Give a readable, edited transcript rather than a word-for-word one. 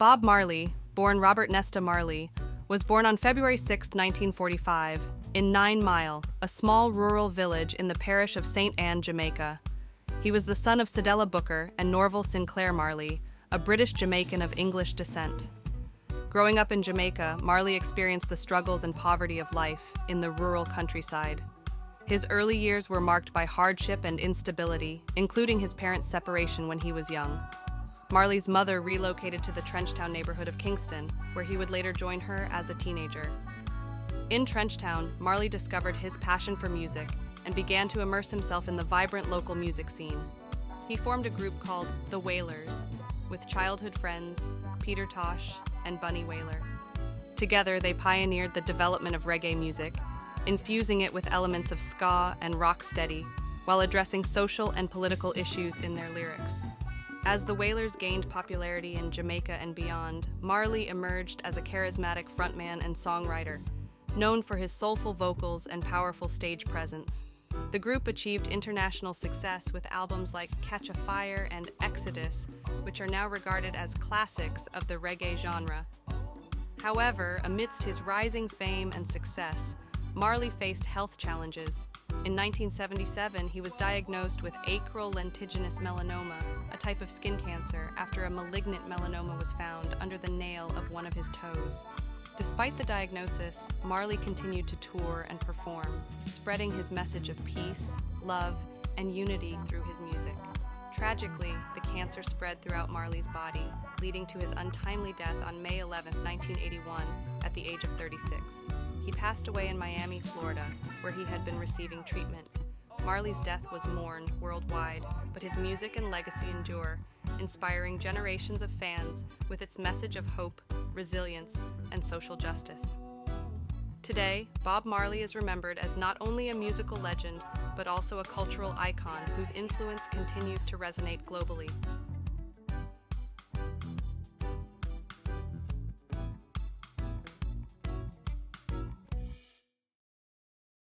Bob Marley, born Robert Nesta Marley, was born on February 6, 1945, in 9 Mile, a small rural village in the parish of St. Anne, Jamaica. He was the son of Cedella Booker and Norval Sinclair Marley, a British Jamaican of English descent. Growing up in Jamaica, Marley experienced the struggles and poverty of life in the rural countryside. His early years were marked by hardship and instability, including his parents' separation when he was young. Marley's mother relocated to the Trenchtown neighborhood of Kingston, where he would later join her as a teenager. In Trenchtown, Marley discovered his passion for music and began to immerse himself in the vibrant local music scene. He formed a group called The Wailers, with childhood friends Peter Tosh and Bunny Wailer. Together, they pioneered the development of reggae music, infusing it with elements of ska and rocksteady, while addressing social and political issues in their lyrics. As the Wailers gained popularity in Jamaica and beyond, Marley emerged as a charismatic frontman and songwriter, known for his soulful vocals and powerful stage presence. The group achieved international success with albums like Catch a Fire and Exodus, which are now regarded as classics of the reggae genre. However, amidst his rising fame and success, Marley faced health challenges. In 1977, he was diagnosed with acral lentiginous melanoma, a type of skin cancer, after a malignant melanoma was found under the nail of one of his toes. Despite the diagnosis, Marley continued to tour and perform, spreading his message of peace, love, and unity through his music. Tragically, the cancer spread throughout Marley's body, leading to his untimely death on May 11, 1981, at the age of 36. He passed away in Miami, Florida, where he had been receiving treatment. Marley's death was mourned worldwide, but his music and legacy endure, inspiring generations of fans with its message of hope, resilience, and social justice. Today, Bob Marley is remembered as not only a musical legend, but also a cultural icon whose influence continues to resonate globally.